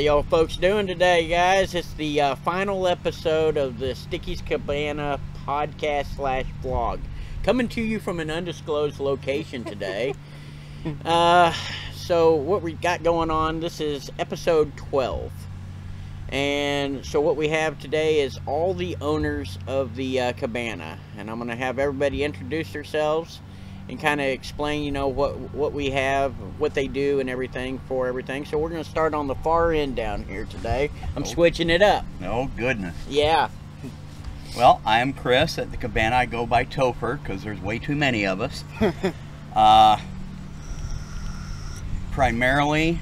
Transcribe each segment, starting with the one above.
y'all folks doing today, guys? It's the final episode of the Sticky's Cabana podcast / vlog, coming to you from an undisclosed location today. So what we got going on, this is episode 12, and so what we have today is all the owners of the cabana, and I'm gonna have everybody introduce themselves and kind of explain, you know, what we have, what they do, and everything for everything. So we're going to start on the far end down here today. I'm switching it up. Oh, goodness. Yeah. Well, I am Chris. At the Cabana, I go by Topher because there's way too many of us. Primarily,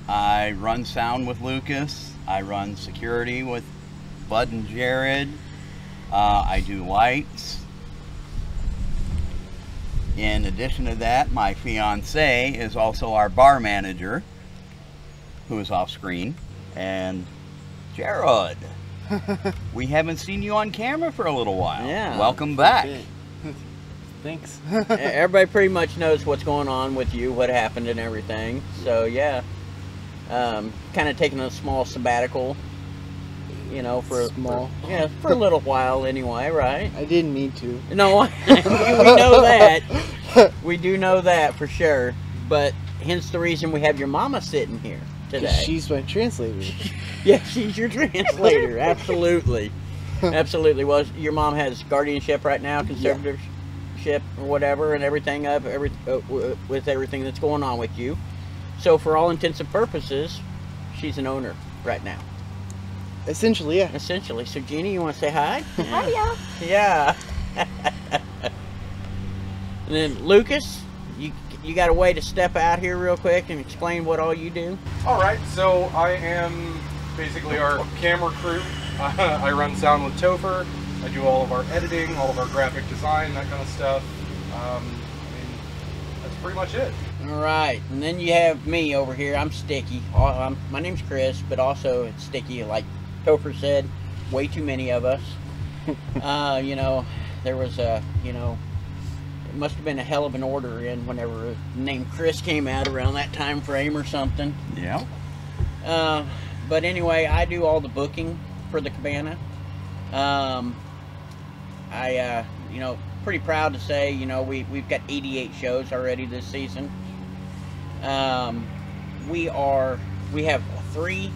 I run sound with Lucas. I run security with Bud and Jared. I do lights. In addition to that, my fiance is also our bar manager, who is off screen. And Jared, we haven't seen you on camera for a little while. Yeah. Welcome back. Thanks. Everybody pretty much knows what's going on with you, what happened and everything. So yeah, kind of taking a small sabbatical, you know, for a little while anyway, right? I didn't mean to. No, we know that. We do know that for sure. But hence the reason we have your mama sitting here today. She's my translator. Yeah, she's your translator. Absolutely. Absolutely. Well, your mom has guardianship right now, conservatorship or whatever, and everything with everything that's going on with you. So for all intents and purposes, she's an owner right now. Essentially, yeah. Essentially. So, Jeannie, you want to say hi? Hi, y'all. Yeah. And then, Lucas, you got a way to step out here real quick and explain what all you do? All right, so I am basically our camera crew. I run sound with Topher. I do all of our editing, all of our graphic design, that kind of stuff. I mean, that's pretty much it. All right, and then you have me over here. I'm Sticky. My name's Chris, but also it's Sticky, like Topher said, way too many of us. You know, there was a, you know, it must have been a hell of an order in whenever the name Chris came out around that time frame or something. Yeah. But anyway, I do all the booking for the Cabana. You know, pretty proud to say, you know, we've got 88 shows already this season. We have 3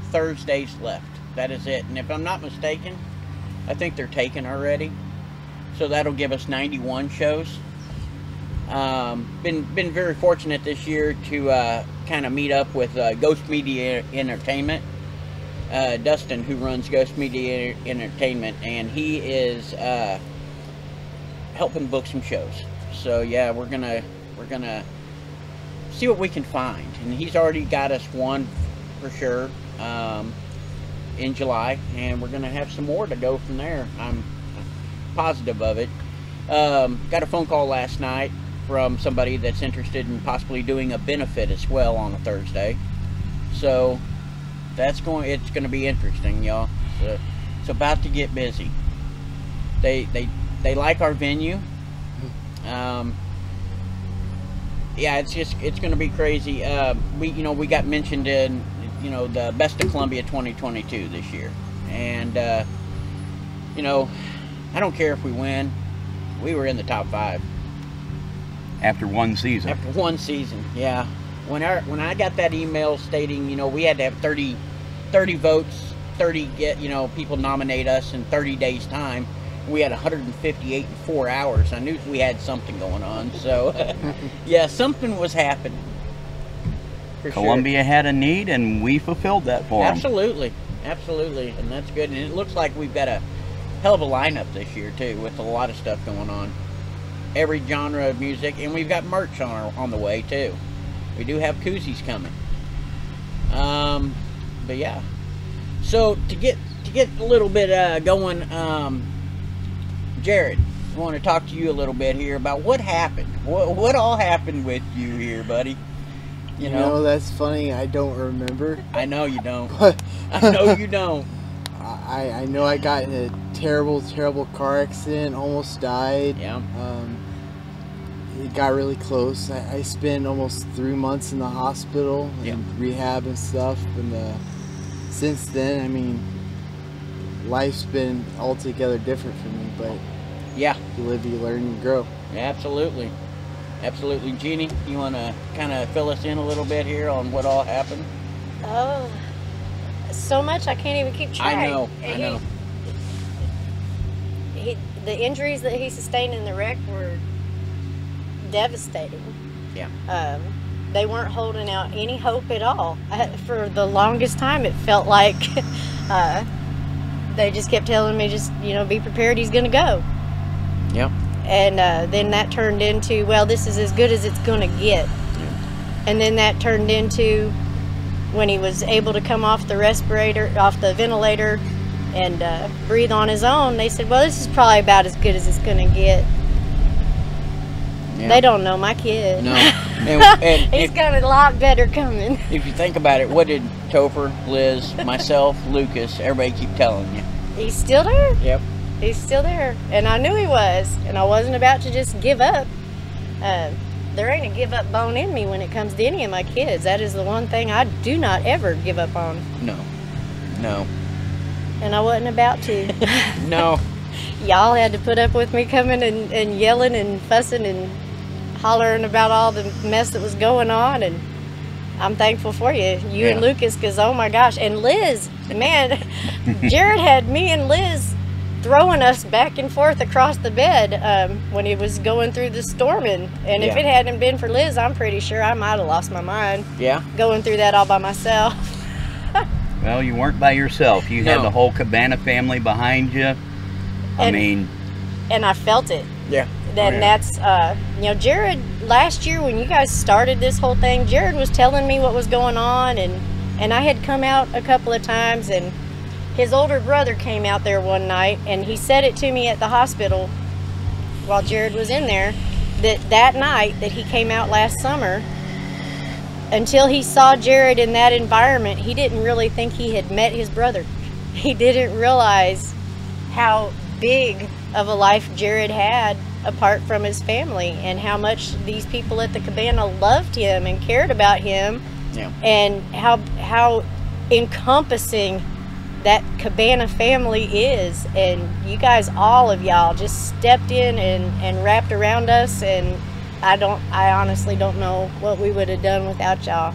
Thursdays left. That is it. And if I'm not mistaken, I think they're taken already. So that'll give us 91 shows. Been very fortunate this year to kind of meet up with Ghost Media Entertainment. Dustin, who runs Ghost Media Entertainment, and he is helping book some shows. So yeah, we're gonna see what we can find, and he's already got us one for sure in July, and we're gonna have some more to go from there. I'm positive of it. Got a phone call last night from somebody that's interested in possibly doing a benefit as well on a Thursday. So it's going to be interesting, y'all. It's about to get busy. They like our venue. Yeah, it's going to be crazy. We got mentioned in, you know, the Best of Columbia 2022 this year, and you know, I don't care if we win. We were in the top 5 After one season. After one season, yeah. When I got that email stating, you know, we had to have 30 votes, 30 people nominate us in 30 days time. We had 158 in 4 hours. I knew we had something going on. So, yeah, something was happening. Columbia had a need, and we fulfilled that for them. Absolutely, absolutely, and that's good. And it looks like we've got a hell of a lineup this year too, with a lot of stuff going on. Every genre of music, and we've got merch on the way too. We do have koozies coming. But yeah. So to get a little bit going, Jared, I want to talk to you a little bit here about what happened. What all happened with you here, buddy? You know, that's funny. I don't remember. I know you don't. I know you don't. I know I got in a terrible car accident, almost died. Yeah. it got really close. I spent almost 3 months in the hospital and Yeah. rehab and stuff. And since then, I mean, life's been altogether different for me. But Yeah, you live, you learn, you grow. absolutely. Absolutely. Jeannie, you want to kind of fill us in a little bit here on what all happened? Oh, so much I can't even keep track. I know. The injuries that he sustained in the wreck were devastating. Yeah. They weren't holding out any hope at all. For the longest time, it felt like they just kept telling me, just, be prepared, he's going to go. Yep. And then that turned into, well, this is as good as it's going to get. Yeah. And then that turned into when he was able to come off the ventilator, and breathe on his own. They said, well, this is probably about as good as it's going to get. Yeah. They don't know my kid. No. And He's got a lot better coming. if you think about it, what did Topher, Liz, myself, Lucas, everybody keep telling you? He's still there. Yep. He's still there. And I knew he was. And I wasn't about to just give up. There ain't a give up bone in me when it comes to any of my kids. That is the one thing I do not ever give up on. No. And I wasn't about to. No. Y'all had to put up with me coming and yelling and fussing and hollering about all the mess that was going on. And I'm thankful for you Yeah. and Lucas, because oh my gosh. And Liz, man, Jared had me and Liz throwing us back and forth across the bed when he was going through the storming. And if Yeah. it hadn't been for Liz, I'm pretty sure I might have lost my mind Yeah. going through that all by myself. Well, you weren't by yourself. You had No. the whole Cabana family behind you. I And- mean, And I felt it. Yeah. Then Oh, yeah. that's Jared, last year when you guys started this whole thing, Jared was telling me what was going on, and I had come out a couple of times, and his older brother came out there one night, and he said it to me at the hospital while Jared was in there, that night that he came out last summer, until he saw Jared in that environment, he didn't really think he had met his brother. He didn't realize how big of a life Jared had apart from his family, and how much these people at the Cabana loved him and cared about him, Yeah. and how encompassing that Cabana family is. And you guys, all of y'all, just stepped in and wrapped around us, and I honestly don't know what we would have done without y'all.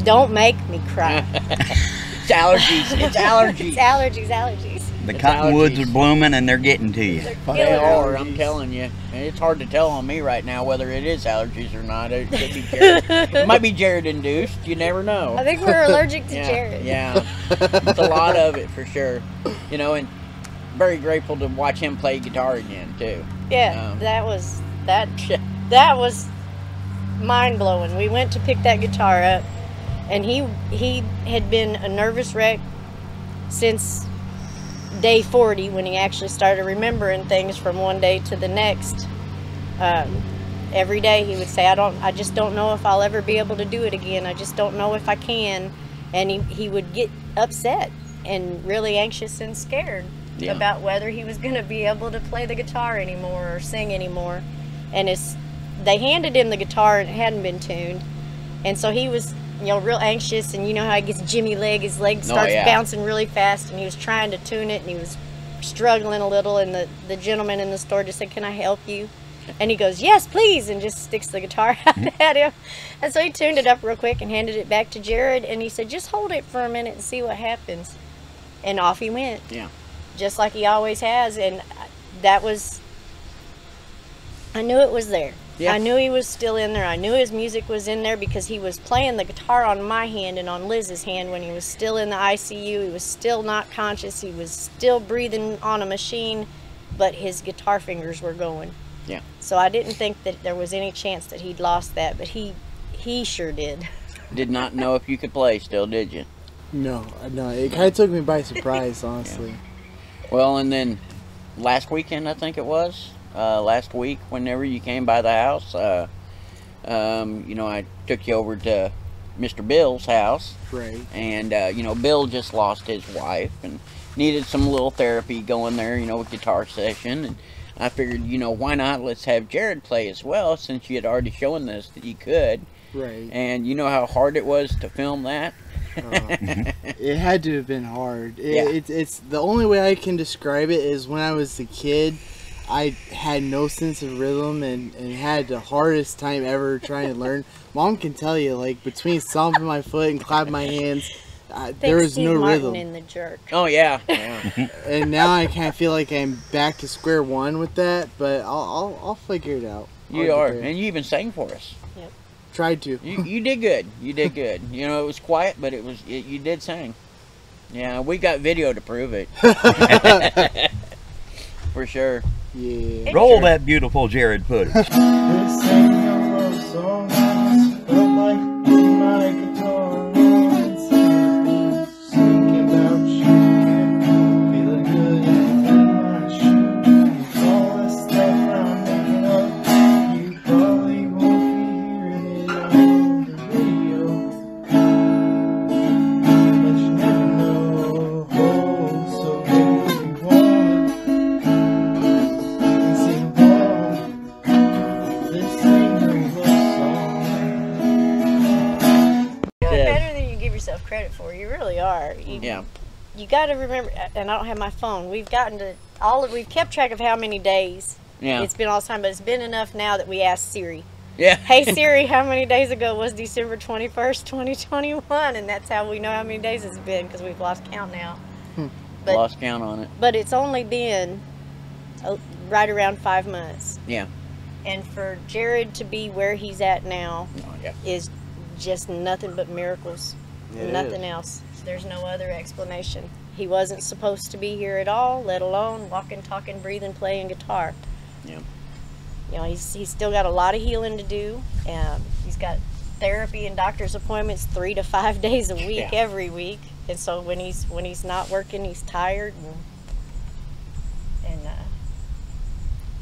Don't make me cry. It's allergies. It's allergies. It's allergies. the It's cottonwoods allergies. are blooming and they're getting to you. They're They killing are, us. I'm telling you. And it's hard to tell on me right now whether it is allergies or not. It could be Jared. It might be Jared induced. You never know. I think we're allergic to Yeah, Jared. yeah. It's a lot of it for sure. And very grateful to watch him play guitar again too. Yeah, that was mind blowing. We went to pick that guitar up, and he had been a nervous wreck since day 40, when he actually started remembering things from one day to the next. Every day he would say, I just don't know if I'll ever be able to do it again. I just don't know if I can. And he would get upset and really anxious and scared about whether he was going to be able to play the guitar anymore or sing anymore. And they handed him the guitar and it hadn't been tuned. And so he was, real anxious, and you know how he gets Jimmy leg, his leg starts bouncing really fast, and he was trying to tune it, and he was struggling a little, and the gentleman in the store just said, "Can I help you?" And he goes, "Yes, please," and just sticks the guitar out at him. And so he tuned it up real quick and handed it back to Jared, and he said, "Just hold it for a minute and see what happens." And off he went. Yeah. Just like he always has. And I knew it was there. Yeah. I knew he was still in there. I knew his music was in there because he was playing the guitar on my hand and on Liz's hand when he was still in the ICU. He was still not conscious. He was still breathing on a machine, but his guitar fingers were going. Yeah. So I didn't think that there was any chance that he'd lost that, but he sure did. Did not know if you could play still, did you? No, it kind of took me by surprise, honestly. Well, and then last weekend, I think it was, last week, whenever you came by the house, I took you over to Mr. Bill's house. Right. And, Bill just lost his wife and needed some little therapy going there, with guitar session. And I figured, you know, why not? Let's have Jared play as well, since you had already shown us that you could. Right. And you know how hard it was to film that? It had to have been hard. Yeah. It's the only way I can describe it is when I was a kid, I had no sense of rhythm and had the hardest time ever trying to learn. Mom can tell you, like, between stomping my foot and clapping my hands, there was Steve no Martin rhythm. in The Jerk. Oh, yeah. Yeah. And now I kind of feel like I'm back to square one with that, but I'll figure it out. You are. And you even sang for us. Yep. Tried to. You did good. You did good. You know, it was quiet, but you did sing. Yeah, we got video to prove it. For sure. Yeah. Roll that beautiful Jared footage. This ain't no love song, I just felt like putting my guitar on and thinking about you, feeling good in my shoes. All this stuff I'm making up, you probably won't be hearing it on the radio, but you never know. Oh, so maybe if you want, you can sing along. This ain't no love song. You're better than you give yourself credit for. You really are. Yeah. You got to remember, and I don't have my phone. We've gotten to we've kept track of how many days Yeah. it's been all the time, but it's been enough now that we asked Siri. Yeah. Hey Siri, how many days ago was December 21st, 2021? And that's how we know how many days it's been, because we've lost count now. But, Lost count on it. but it's only been right around 5 months. Yeah. And for Jared to be where he's at now Oh, yeah. is just nothing but miracles. It Nothing is. else. There's no other explanation. He wasn't supposed to be here at all, let alone walking, talking, breathing, playing guitar. Yeah. You know, he's still got a lot of healing to do. He's got therapy and doctor's appointments 3 to 5 days a week, Yeah. every week. And so when he's not working, he's tired. And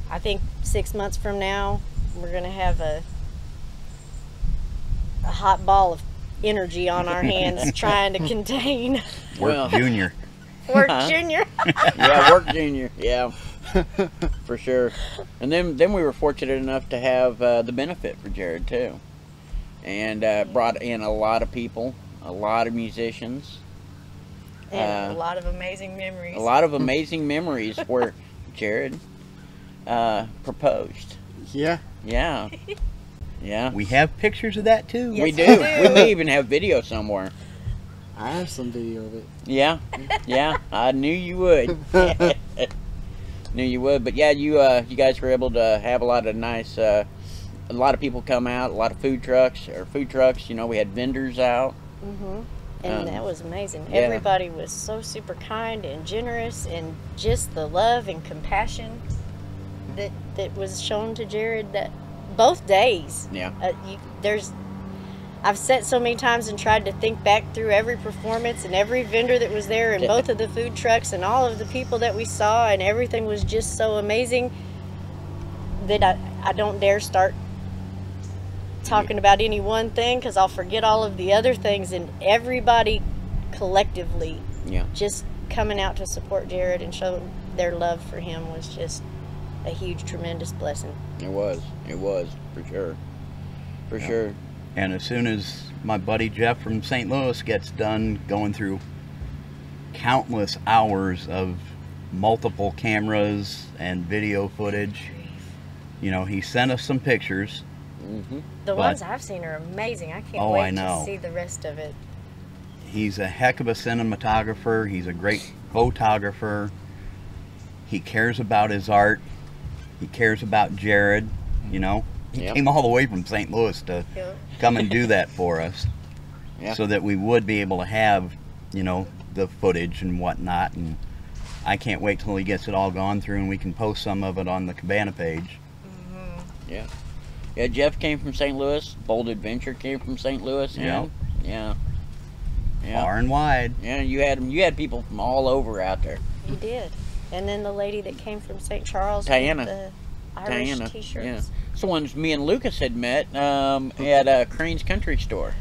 I think 6 months from now, we're gonna have a hot ball of energy on our hands trying to contain Work Well. Junior. Work Junior. Yeah, Work Junior. Yeah. For sure. And then we were fortunate enough to have the benefit for Jared too. And brought in a lot of people, a lot of musicians. And a lot of amazing memories. A lot of amazing memories where Jared proposed. Yeah. Yeah. Yeah. We have pictures of that too. Yes, we do. we do. We may even have video somewhere. I have some video of it. Yeah. Yeah. I knew you would. Knew you would. But yeah, you guys were able to have a lot of nice, a lot of people come out, a lot of food trucks. You know, we had vendors out. And that was amazing. yeah. Everybody was so super kind and generous, and just the love and compassion that was shown to Jared that both days. Yeah. I've sat so many times and tried to think back through every performance and every vendor that was there and both of the food trucks and all of the people that we saw, and everything was just so amazing that I don't dare start talking about any one thing, because I'll forget all of the other things. And everybody collectively Yeah. just coming out to support Jared and show their love for him was just a huge, tremendous blessing. It was for sure. For sure. And as soon as my buddy Jeff from St. Louis gets done going through countless hours of multiple cameras and video footage, you know, he sent us some pictures. The But- ones I've seen are amazing. I can't Oh, I wait know. to see the rest of it. He's a heck of a cinematographer. He's a great photographer. He cares about his art. He cares about Jared, you know. He Yep. came all the way from St. Louis to Yep. come and do that for us. Yeah. So that we would be able to have, you know, the footage and whatnot. And I can't wait till he gets it all gone through and we can post some of it on the Cabana page. Yeah. Yeah, Jeff came from St. Louis. Bold Adventure came from St. Louis. Yep. Yeah. Yeah. Far and wide. Yeah, you had people from all over out there. You did. And then the lady that came from St. Charles Diana. with the Irish Diana. t-shirts. Yeah. It's the ones me and Lucas had met at Crane's Country Store.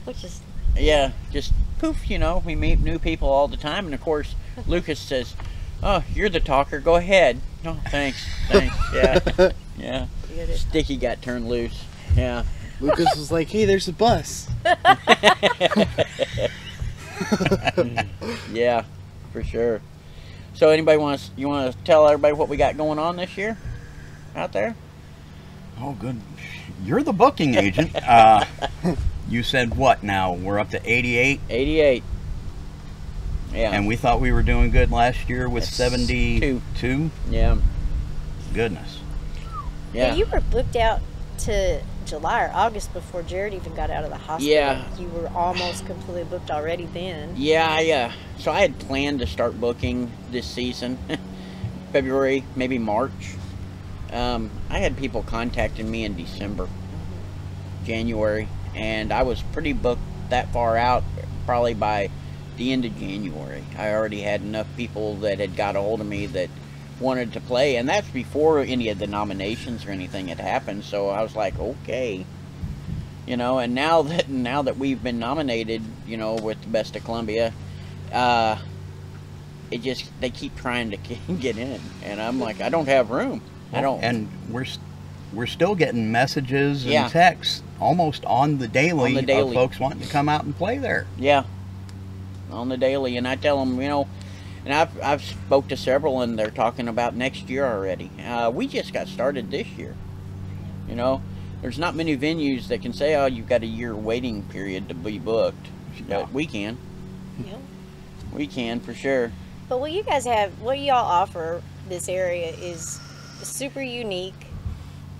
Which is, Yeah, just poof, you know, we meet new people all the time. And of course, Lucas says, "Oh, you're the talker, go ahead." Oh, thanks. Yeah. Yeah. You get it. Sticky got turned loose. Yeah. Lucas was like, "Hey, there's a bus." Yeah, for sure. So anybody you want to tell everybody what we got going on this year out there? Oh, good. You're the booking agent. You said what now? We're up to 88? 88. Yeah. And we thought we were doing good last year with That's 72? Yeah. Goodness. Yeah. You were booked out to July or August before Jared even got out of the hospital. Yeah. You were almost completely booked already then. Yeah, so I had planned to start booking this season, February, maybe March. I had people contacting me in December, January, and I was pretty booked that far out, probably by the end of January. I already had enough people that had got a hold of me that wanted to play, and that's before any of the nominations or anything had happened. So I was like, okay, you know. And now that we've been nominated, you know, with the Best of Columbia, they keep trying to get in, and I'm like, I don't have room. I don't. And we're still getting messages and Yeah. texts almost on the daily On the daily. of folks wanting to come out and play there. Yeah, on the daily, and I tell them, you know, and I've spoke to several, and they're talking about next year already. We just got started this year. You know, there's not many venues that can say, oh, you've got a year waiting period to be booked. Yeah. But we can. Yep. We can, for sure. But what you guys have, what y'all offer this area is super unique.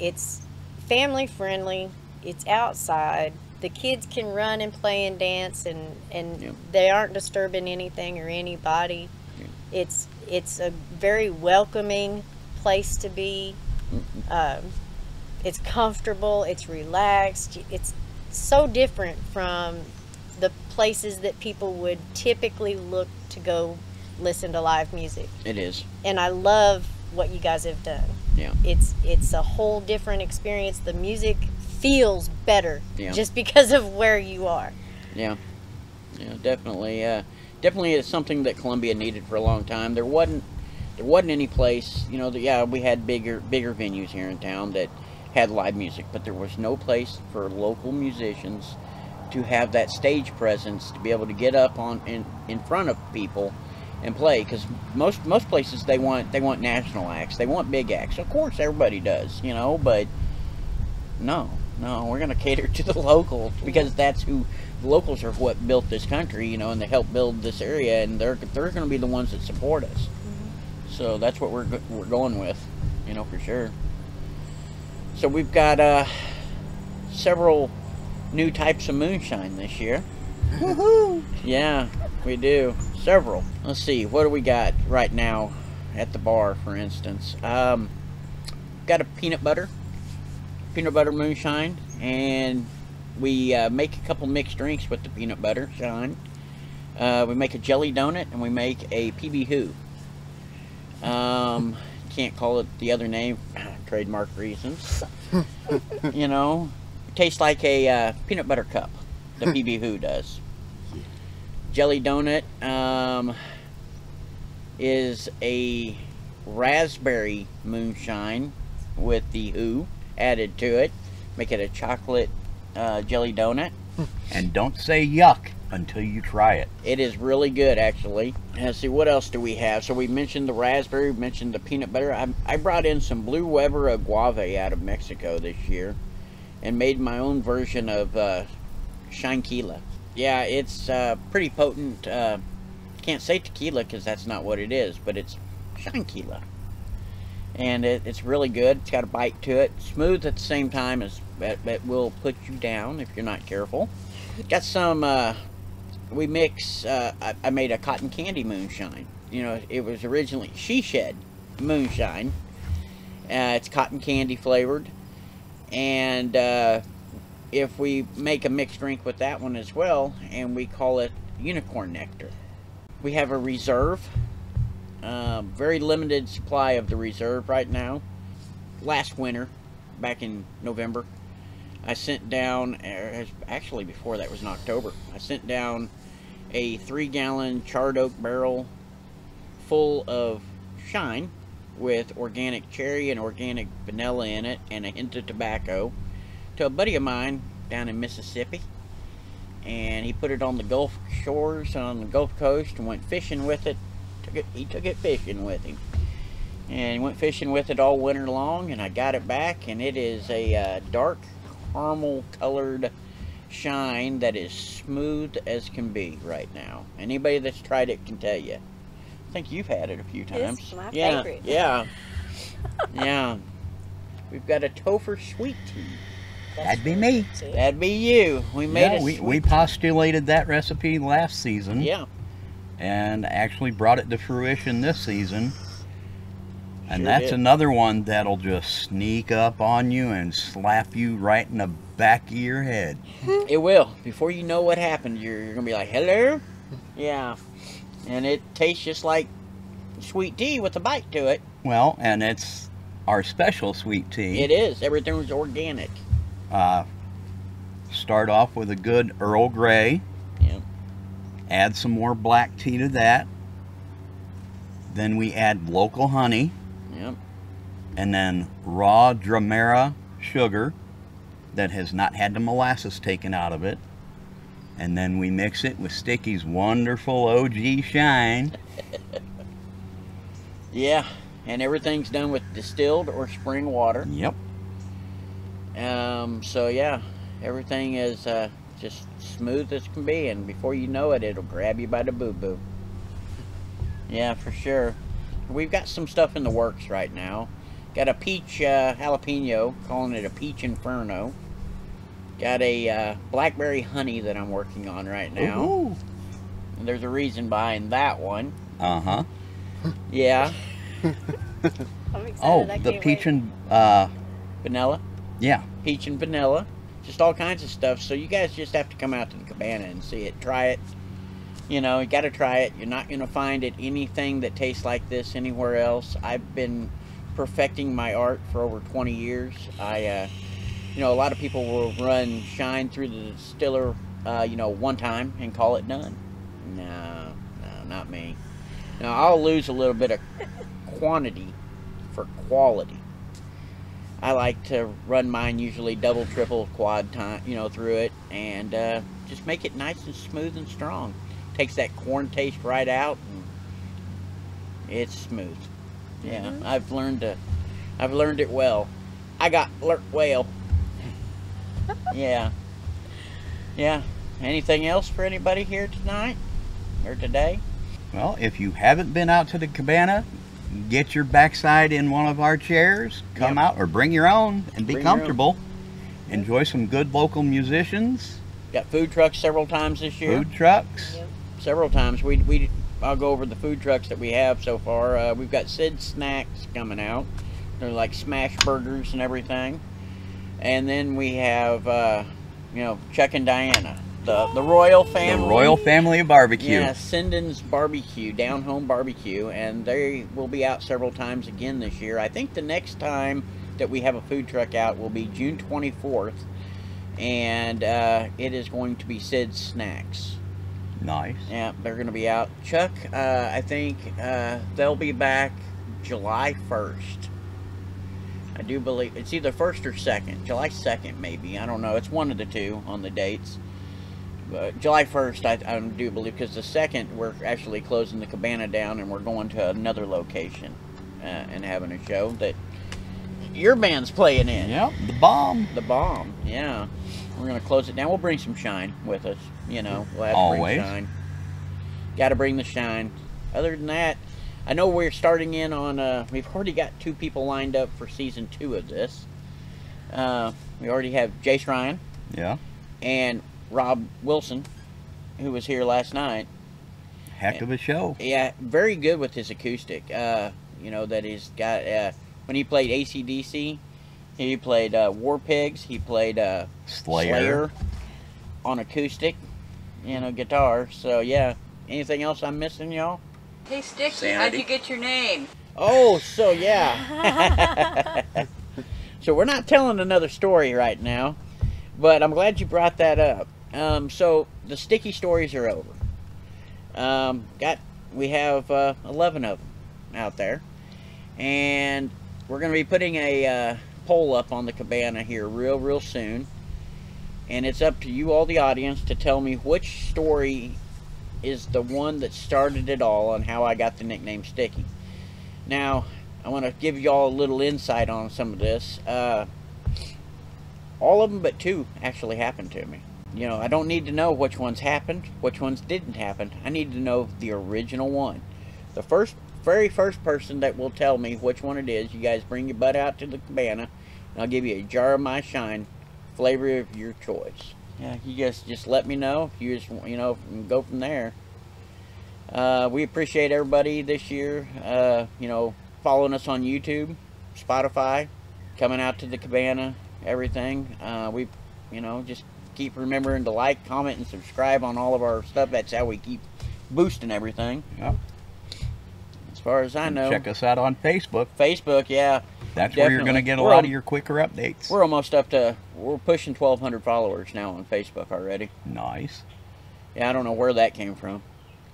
It's family friendly. It's outside. The kids can run and play and dance, and Yep. they aren't disturbing anything or anybody. Yep. It's a very welcoming place to be. It's comfortable. It's relaxed. It's so different from the places that people would typically look to go listen to live music. It is. And I love what you guys have done. Yeah. It's a whole different experience. The music feels better Yeah. just because of where you are. Yeah. Yeah, definitely. Definitely it's something that Columbia needed for a long time. There wasn't any place, you know, we had bigger venues here in town that had live music, but there was no place for local musicians to have that stage presence, to be able to get up in front of people and play, because most places they want national acts, they want big acts. Of course everybody does, you know, but no, we're going to cater to the locals, because that's who the locals are, what built this country, you know, and they helped build this area, and they're going to be the ones that support us. So that's what we're going with, you know, for sure. So we've got several new types of moonshine this year. Woohoo! Yeah, we do. Several. Let's see, what do we got right now at the bar, for instance? Got a peanut butter moonshine, and we make a couple mixed drinks with the peanut butter shine. We make a jelly donut, and we make a PB can't call it the other name, trademark reasons. You know, tastes like a peanut butter cup. The PB does. Jelly donut is a raspberry moonshine with the Who added to it. Make it a chocolate jelly donut. And don't say yuck until you try it. It is really good, actually. Let's see, what else do we have? So we mentioned the raspberry, we mentioned the peanut butter. I brought in some Blue Weber agave out of Mexico this year and made my own version of Shinekila. Yeah, it's pretty potent. Can't say tequila because that's not what it is, but it's Shinekila. And it's really good. It's got a bite to it. Smooth at the same time, as it will put you down if you're not careful. Got some, we mix, I made a cotton candy moonshine. You know, it was originally She Shed moonshine. It's cotton candy flavored. And if we make a mixed drink with that one as well, and we call it unicorn nectar. We have a reserve. Very limited supply of the reserve right now. Last winter, back in November, I sent down, actually before that was in October, I sent down a 3-gallon charred oak barrel full of shine, with organic cherry and organic vanilla in it and a hint of tobacco to a buddy of mine down in Mississippi. And he put it on the Gulf shores on the Gulf Coast and went fishing with it. He took it fishing with him. And he went fishing with it all winter long, and I got it back, and it is a dark caramel colored shine that is smooth as can be right now. Anybody that's tried it can tell you. I think you've had it a few times. It's my yeah, favorite. Yeah, yeah. We've got a Topher sweet tea. That'd be me. See? That'd be you. We made Yeah, it. we postulated that recipe last season. Yeah. And actually brought it to fruition this season. And Sure that's did. another one that'll just sneak up on you and slap you right in the back of your head. It will. Before you know what happened, you're gonna be like, "Hello." Yeah. And it tastes just like sweet tea with a bite to it. Well, and it's our special sweet tea. It is. Everything was organic. Start off with a good Earl Grey. Yep. Add some more black tea to that. Then we add local honey. Yep. And then raw Dramera sugar that has not had the molasses taken out of it. And then we mix it with Sticky's wonderful OG Shine. Yeah. And everything's done with distilled or spring water. Yep. So yeah, everything is just smooth as can be, and before you know it, it'll grab you by the boo-boo. Yeah, for sure. We've got some stuff in the works right now. Got a peach jalapeno, calling it a peach inferno. Got a blackberry honey that I'm working on right now. Ooh. And there's a reason behind that one. Uh-huh. Yeah. I'm excited. Oh, I the can't peach wait. and, Vanilla. yeah. Peach and vanilla. Just all kinds of stuff. So you guys just have to come out to the Cabana and see it. Try it. You know, you got to try it. You're not going to find it anything that tastes like this anywhere else. I've been perfecting my art for over 20 years. You know, a lot of people will run shine through the distiller, you know, one time and call it done. No, not me. Now, I'll lose a little bit of quantity for quality. I like to run mine usually double, triple, quad time, you know, through it, and just make it nice and smooth and strong. Takes that corn taste right out, and it's smooth. Yeah, I've learned it well. I got learnt well. Yeah. Yeah. Anything else for anybody here tonight or today? Well, if you haven't been out to the Cabana, get your backside in one of our chairs, come Yep. out, or bring your own and be Bring your own. comfortable. Enjoy some good local musicians, Got food trucks several times this year. food trucks. Yep. Several times. I'll go over the food trucks that we have so far. We've got Sid's Snacks coming out. They're like smash burgers and everything. And then we have, you know, Chuck and Diana, the Royal The family. Royal Family of Barbecue. Yeah, Sindon's Barbecue, Down Home Barbecue, and they will be out several times again this year. I think the next time that we have a food truck out will be June 24th, and it is going to be Sid's Snacks. Nice. Yeah, they're going to be out. Chuck, I think they'll be back July 1st. I do believe it's either 1st or 2nd. July 2nd, maybe. I don't know. It's one of the two on the dates. But July 1st, I do believe, because the 2nd, we're actually closing the Cabana down and we're going to another location and having a show that your band's playing in. Yep, the bomb. The Bomb, yeah. We're going to close it down. We'll bring some shine with us, you know. We'll have to Always. bring shine. Got to bring the shine. Other than that, I know we're starting in on, we've already got 2 people lined up for season 2 of this. We already have Jace Ryan Yeah. and Rob Wilson, who was here last night. Heck of a show. Yeah, very good with his acoustic. You know, that he's got, when he played AC/DC, he played War Pigs, he played Slayer. on acoustic, you know, guitar. So, yeah. Anything else I'm missing, y'all? Hey, Sticky, how'd Sanity. you get your name? Oh, so yeah. So we're not telling another story right now, but I'm glad you brought that up. So the sticky stories are over. We have 11 of them out there, And we're going to be putting a poll up on the Cabana here real soon. And it's up to you all, the audience, to tell me which story is the one that started it all on how I got the nickname Sticky. Now, I want to give you all a little insight on some of this. All of them but 2 actually happened to me. You know, I don't need to know which ones happened, which ones didn't happen. I need to know the original one. The very first person that will tell me which one it is, you guys bring your butt out to the Cabana, and I'll give you a jar of my shine, flavor of your choice. Yeah, you guys just let me know. You just, you know, and go from there. We appreciate everybody this year, you know, following us on YouTube, Spotify, coming out to the Cabana, everything. We, you know, just keep remembering to like, comment, and subscribe on all of our stuff. That's how we keep boosting everything. Yep. As far as I know. Check us out on Facebook. Facebook, yeah. That's where you're going to get a lot of your quicker updates. We're almost up to, we're pushing 1,200 followers now on Facebook already. Nice. Yeah, I don't know where that came from.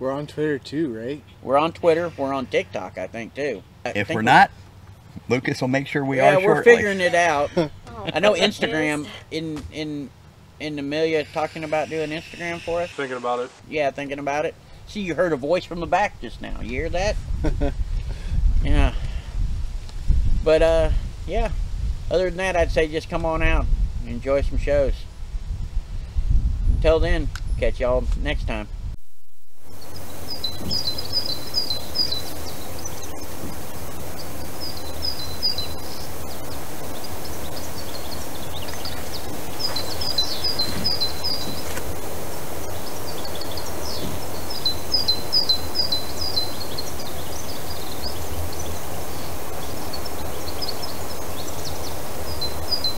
We're on Twitter too, right? We're on Twitter. We're on TikTok, I think, too. If we're not, Lucas will make sure we are shortly. Yeah, we're figuring it out. I know Instagram, in Amelia talking about doing Instagram for us. Thinking about it. Yeah, thinking about it. See, you heard a voice from the back just now. You hear that? Yeah. But, yeah. Other than that, I'd say just come on out and enjoy some shows. Until then, catch y'all next time.